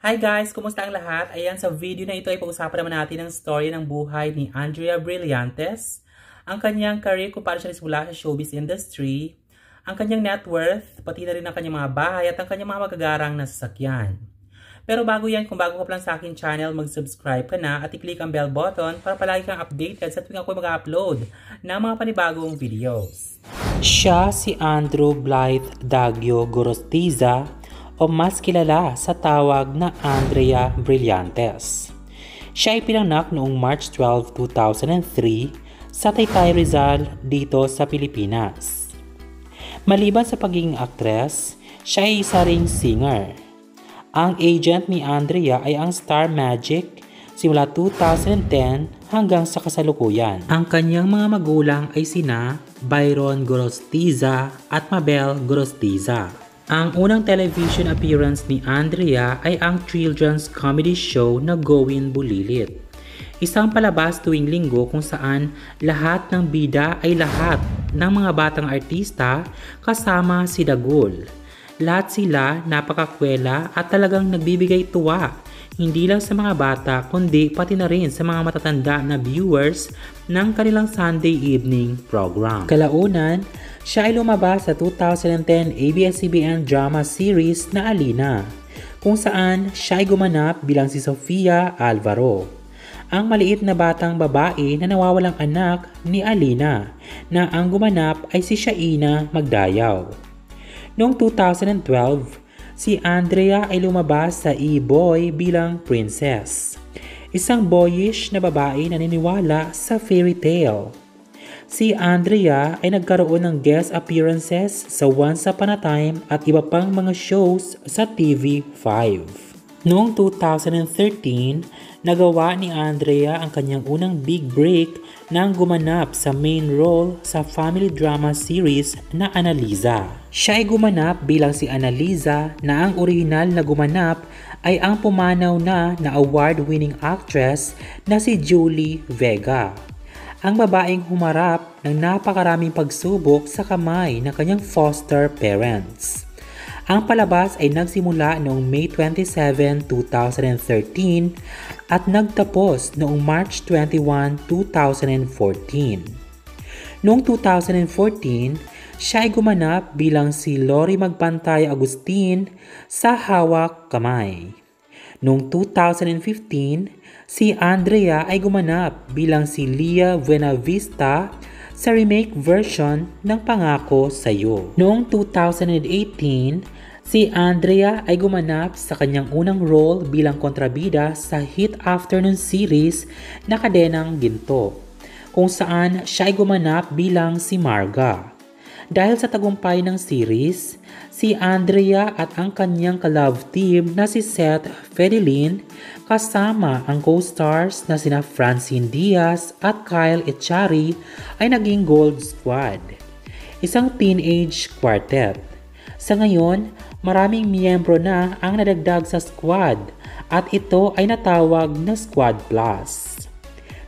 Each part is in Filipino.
Hi guys! Kumusta ang lahat? Ayan, sa video na ito ay pag-usapan naman natin ang story ng buhay ni Andrea Brillantes, ang kanyang career kung paano siya nagsimula sa showbiz industry, ang kanyang net worth, pati na rin ang kanyang mga bahay at ang kanyang mga magagarang na sasakyan. Pero bago yan, kung bago ka pa lang sa akin channel, mag-subscribe ka na at i-click ang bell button para palagi kang updated sa tuwing ako mag-upload ng mga panibagong videos. Siya si Andrew Blythe Daguio Gorostiza, o mas kilala sa tawag na Andrea Brillantes. Siya ay pinanganak noong March 12, 2003 sa Taytay, Rizal dito sa Pilipinas. Maliban sa pagiging aktres, siya ay isa ring singer. Ang agent ni Andrea ay ang Star Magic simula 2010 hanggang sa kasalukuyan. Ang kanyang mga magulang ay sina Byron Gorostiza at Mabel Gorostiza. Ang unang television appearance ni Andrea ay ang children's comedy show na Gowin Bulilit. Isang palabas tuwing linggo kung saan lahat ng bida ay lahat ng mga batang artista kasama si Dagul. Lahat sila napakakwela at talagang nagbibigay tuwa, hindi lang sa mga bata kundi pati na rin sa mga matatanda na viewers ng kanilang Sunday evening program. Kalaunan, siya ay lumabas sa 2010 ABS-CBN drama series na Alina, kung saan siya ay gumanap bilang si Sofia Alvaro, ang maliit na batang babae na nawawalang anak ni Alina, na ang gumanap ay si Shaina Magdayaw. Noong 2012, si Andrea ay lumabas sa E-Boy bilang princess, isang boyish na babae na naniniwala sa fairy tale. Si Andrea ay nagkaroon ng guest appearances sa Once Upon a Time at iba pang mga shows sa TV5. Noong 2013, nagawa ni Andrea ang kanyang unang big break nang gumanap sa main role sa family drama series na Annalisa. Siya ay gumanap bilang si Annalisa na ang orihinal na gumanap ay ang pumanaw na award-winning actress na si Julie Vega, ang babaeng humarap ng napakaraming pagsubok sa kamay ng kanyang foster parents. Ang palabas ay nagsimula noong May 27, 2013 at nagtapos noong March 21, 2014. Noong 2014, siya ay gumanap bilang si Lori Magpantay Agustin sa Hawak Kamay. Noong 2015, si Andrea ay gumanap bilang si Leah Buenavista sa remake version ng Pangako Sa'yo. Noong 2018, si Andrea ay gumanap sa kanyang unang role bilang kontrabida sa hit afternoon series na Kadenang Ginto, kung saan siya ay gumanap bilang si Marga. Dahil sa tagumpay ng series, si Andrea at ang kanyang ka-love team na si Seth Fedilin kasama ang co-stars na sina Francine Diaz at Kyle Echari ay naging Gold Squad, isang teenage quartet. Sa ngayon, maraming miyembro na ang nadagdag sa squad at ito ay natawag na Squad Plus.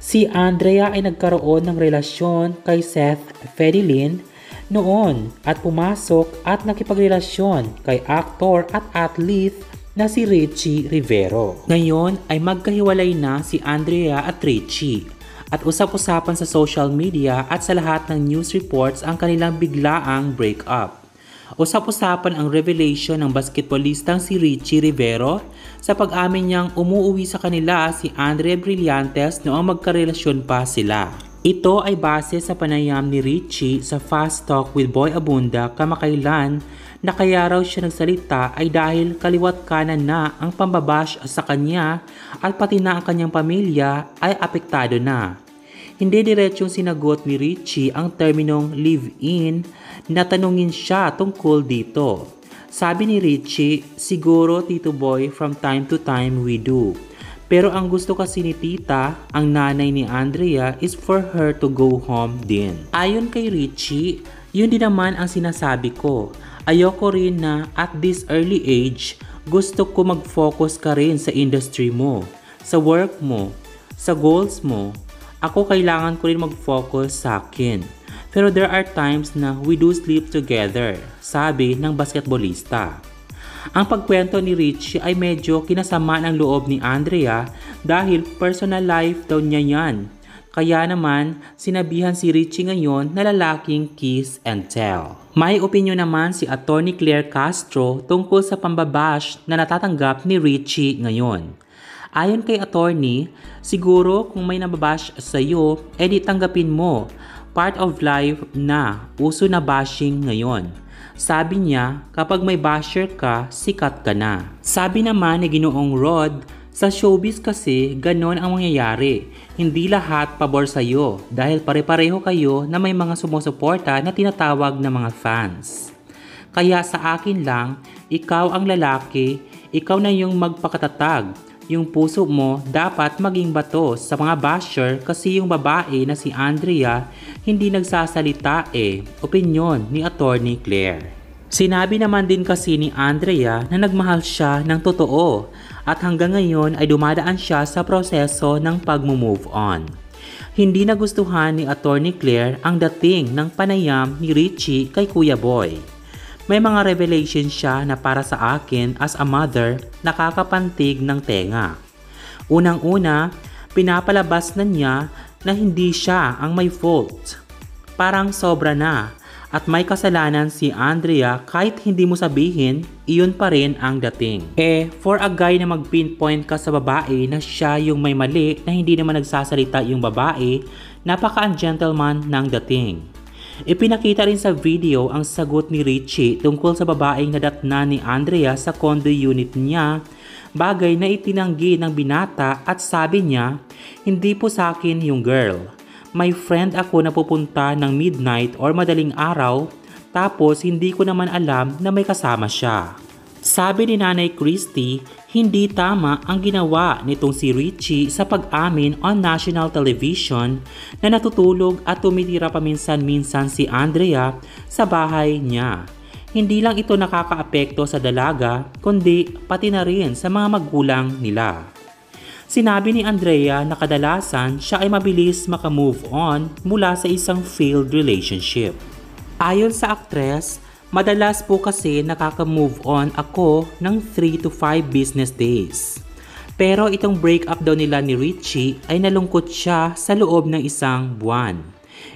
Si Andrea ay nagkaroon ng relasyon kay Seth Fedilin noon at pumasok at nakipagrelasyon kay aktor at athlete na si Richie Rivero. Ngayon ay magkahiwalay na si Andrea at Richie at usap-usapan sa social media at sa lahat ng news reports ang kanilang biglaang breakup. Usap-usapan ang revelation ng basketballistang si Richie Rivero sa pag-amin niyang umuuwi sa kanila si Andrea Brillantes noong magkarelasyon pa sila. Ito ay base sa panayam ni Richie sa Fast Talk with Boy Abunda kamakailan na kaya raw siya nagsalita ay dahil kaliwat kanan na ang pambabash sa kanya at pati na ang kanyang pamilya ay apektado na. Hindi diretsong sinagot ni Richie ang terminong live-in na tanungin siya tungkol dito. Sabi ni Richie, siguro Tito Boy, from time to time we do. Pero ang gusto kasi ni tita, ang nanay ni Andrea, is for her to go home din. Ayon kay Richie, yun din naman ang sinasabi ko. Ayoko rin na at this early age, gusto ko mag-focus ka rin sa industry mo, sa work mo, sa goals mo. Ako kailangan ko rin mag-focus sa akin. Pero there are times na we do sleep together, sabi ng basketballista. Ang pagkwento ni Richie ay medyo kinasama ng loob ni Andrea dahil personal life daw niya yan. Kaya naman, sinabihan si Richie ngayon na lalaking kiss and tell. May opinyon naman si Attorney Claire Castro tungkol sa pambabash na natatanggap ni Richie ngayon. Ayon kay Attorney, siguro kung may nababash sa'yo, edi tanggapin mo. Part of life na, uso na bashing ngayon. Sabi niya, kapag may basher ka, sikat ka na. Sabi naman ni Ginoong Rod, sa showbiz kasi, ganon ang mangyayari. Hindi lahat pabor sa'yo dahil pare-pareho kayo na may mga sumusuporta na tinatawag na mga fans. Kaya sa akin lang, ikaw ang lalaki, ikaw na yung magpakatatag. Yung puso mo dapat maging bato sa mga basher kasi yung babae na si Andrea hindi nagsasalita Opinyon ni Attorney Claire. Sinabi naman din kasi ni Andrea na nagmahal siya ng totoo at hanggang ngayon ay dumadaan siya sa proseso ng pag-move on. Hindi nagustuhan ni Attorney Claire ang dating ng panayam ni Richie kay Kuya Boy. May mga revelation siya na para sa akin as a mother nakakapantig ng tenga. Unang-una, pinapalabas na niya na hindi siya ang may fault. Parang sobra na. At may kasalanan si Andrea kahit hindi mo sabihin, iyon pa rin ang dating. For a guy na mag-pinpoint ka sa babae na siya yung may mali na hindi naman nagsasalita yung babae, napaka-ungentleman ng dating. Ipinakita rin sa video ang sagot ni Richie tungkol sa babaeng nadatnan ni Andrea sa condo unit niya, bagay na itinanggi ng binata at sabi niya, hindi po sa akin yung girl. May friend ako na pupunta ng midnight or madaling araw, tapos hindi ko naman alam na may kasama siya. Sabi ni Nanay Christy, hindi tama ang ginawa nitong si Richie sa pag-amin on national television na natutulog at tumitira paminsan-minsan si Andrea sa bahay niya. Hindi lang ito nakakaapekto sa dalaga, kundi pati na rin sa mga magulang nila. Sinabi ni Andrea na kadalasan siya ay mabilis makamove on mula sa isang failed relationship. Ayon sa aktres, madalas po kasi nakaka-move on ako ng 3 to 5 business days. Pero itong breakup daw nila ni Richie ay nalungkot siya sa loob ng isang buwan.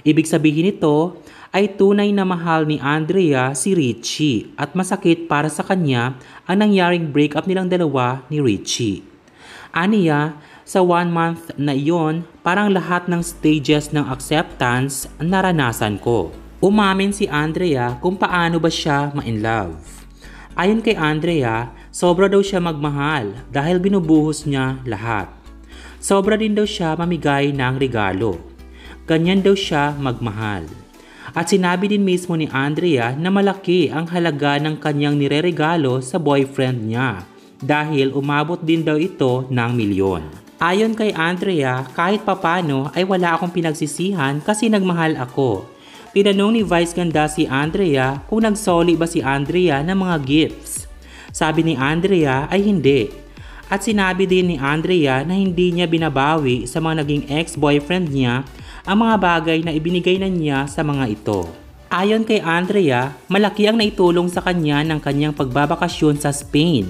Ibig sabihin nito ay tunay na mahal ni Andrea si Richie at masakit para sa kanya ang nangyaring breakup nilang dalawa ni Richie. Aniya, sa 1 month na iyon, parang lahat ng stages ng acceptance naranasan ko. Umamin si Andrea kung paano ba siya ma-in love. Ayon kay Andrea, sobra daw siya magmahal dahil binubuhos niya lahat. Sobra din daw siya mamigay ng regalo. Ganyan daw siya magmahal. At sinabi din mismo ni Andrea na malaki ang halaga ng kanyang nireregalo sa boyfriend niya dahil umabot din daw ito ng milyon. Ayon kay Andrea, kahit papano ay wala akong pinagsisihan kasi nagmahal ako. Tinanong ni Vice Ganda si Andrea kung nagsoli ba si Andrea ng mga gifts. Sabi ni Andrea ay hindi. At sinabi din ni Andrea na hindi niya binabawi sa mga naging ex-boyfriend niya ang mga bagay na ibinigay na niya sa mga ito. Ayon kay Andrea, malaki ang naitulong sa kanya ng kanyang pagbabakasyon sa Spain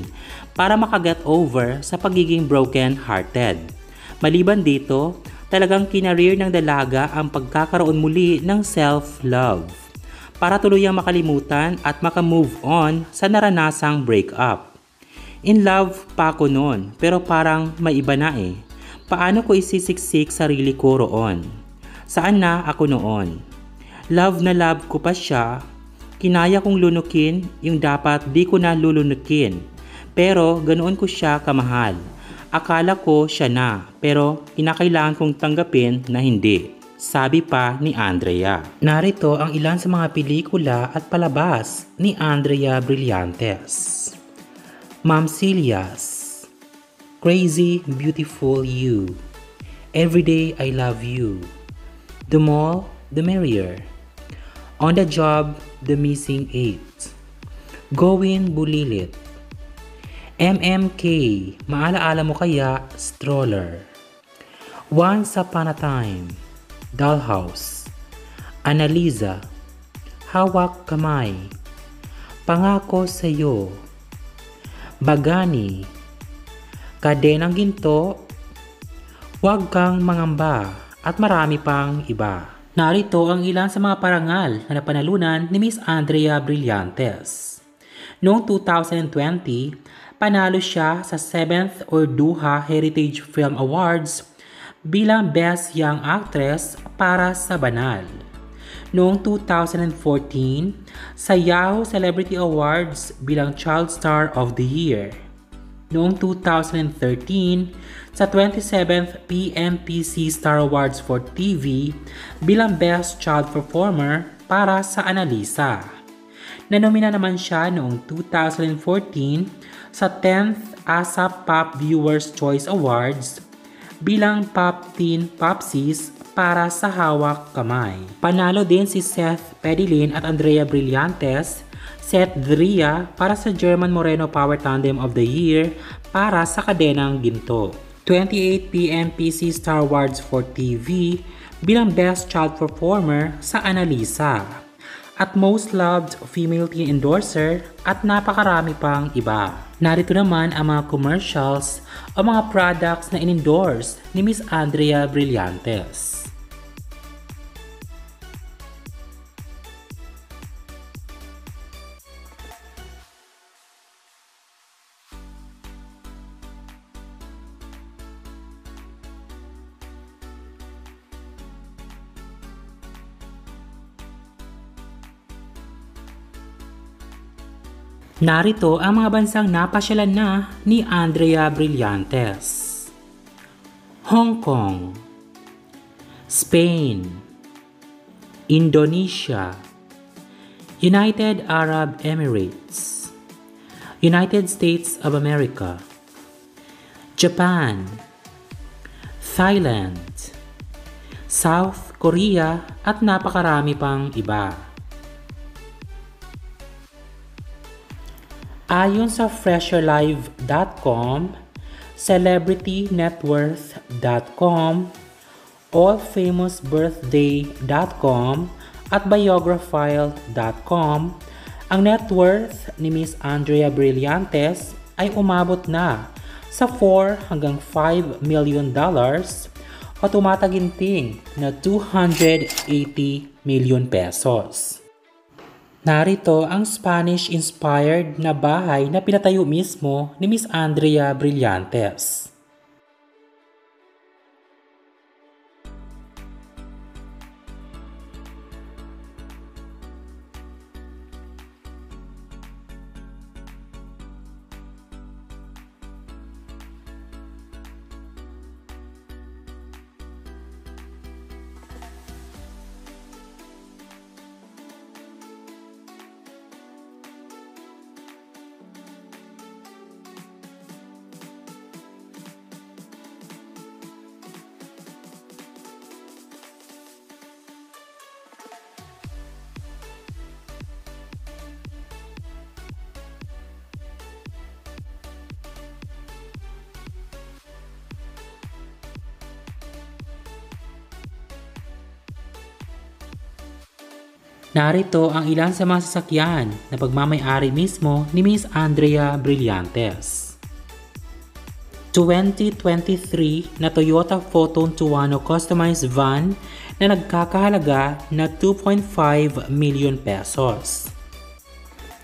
para makaget over sa pagiging broken-hearted. Maliban dito, talagang kinareer ng dalaga ang pagkakaroon muli ng self-love para tuluyang makalimutan at makamove on sa naranasang breakup. In love pa ako noon pero parang may iba na Paano ko isisiksik sarili ko roon? Saan na ako noon? Love na love ko pa siya, kinaya kong lunukin yung dapat di ko na lulunukin. Pero ganoon ko siya kamahal. Akala ko siya na, pero kinakailangan kong tanggapin na hindi. Sabi pa ni Andrea. Narito ang ilan sa mga pelikula at palabas ni Andrea Brillantes. Ma'am Celia's, Crazy Beautiful You, Everyday I Love You, The More, The Merrier, On the Job, The Missing 8, Gawin Bulilit, MMK, Maalaala Mo Kaya, Stroller, Once Upon a Time, Dollhouse, Annalisa, Hawak Kamay, Pangako Sa'yo, Bagani, Kadenang Ginto, Huwag Kang Mangamba, at marami pang iba. Narito ang ilan sa mga parangal na napanalunan ni Miss Andrea Brillantes. Noong 2020, panalo siya sa 7th Orduha Heritage Film Awards bilang Best Young Actress para sa Banal. Noong 2014, sa Yahoo Celebrity Awards bilang Child Star of the Year. Noong 2013, sa 27th PMPC Star Awards for TV bilang Best Child Performer para sa Analisa. Nanomina naman siya noong 2014 sa 10th ASAP Pop Viewers Choice Awards bilang Pop Teen Popsies para sa Hawak Kamay. Panalo din si Seth Pedilin at Andrea Brillantes, Seth Dria para sa German Moreno Power Tandem of the Year para sa Kadenang Ginto. 28 PMPC Star Awards for TV bilang Best Child Performer sa Analisa. At Most Loved Female Teen Endorser at napakarami pang iba. Narito naman ang mga commercials o mga products na in-endorse ni Miss Andrea Brillantes. Narito ang mga bansang napasyalan na ni Andrea Brillantes. Hong Kong, Spain, Indonesia, United Arab Emirates, United States of America, Japan, Thailand, South Korea at napakarami pang iba. Ayon sa FresherLive.com, CelebrityNetWorth.com, AllFamousBirthday.com at Biographile.com, ang net worth ni Miss Andrea Brillantes ay umabot na sa $4 hanggang $5 million o tumataginting na 280 million pesos. Narito ang Spanish-inspired na bahay na pinatayo mismo ni Miss Andrea Brillantes. Narito ang ilan sa mga sasakyan na pagmamay-ari mismo ni Miss Andrea Brillantes. 2023 na Toyota Photon Tuono customized van na nagkakahalaga na 2.5 million pesos.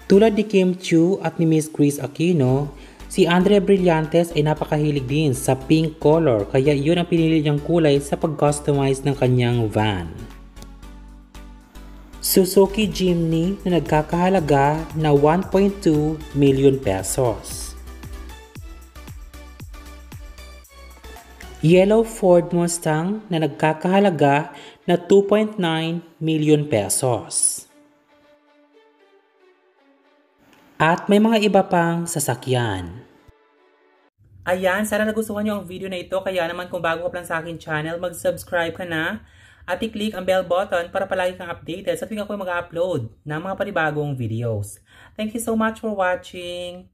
Tulad ni Kim Chiu at ni Miss Chris Aquino, si Andrea Brillantes ay napakahilig din sa pink color kaya iyon ang pinili niyang kulay sa pag-customize ng kanyang van. Suzuki Jimny na nagkakahalaga na 1.2 million pesos. Yellow Ford Mustang na nagkakahalaga na 2.9 million pesos. At may mga iba pang sasakyan. Ayan, sana nagustuhan niyo ang video na ito. Kaya naman kung bago ka pa lang sa akin channel, mag-subscribe ka na. At i-click ang bell button para palagi kang updated sa tuwing ako mag-upload ng mga panibagong videos. Thank you so much for watching!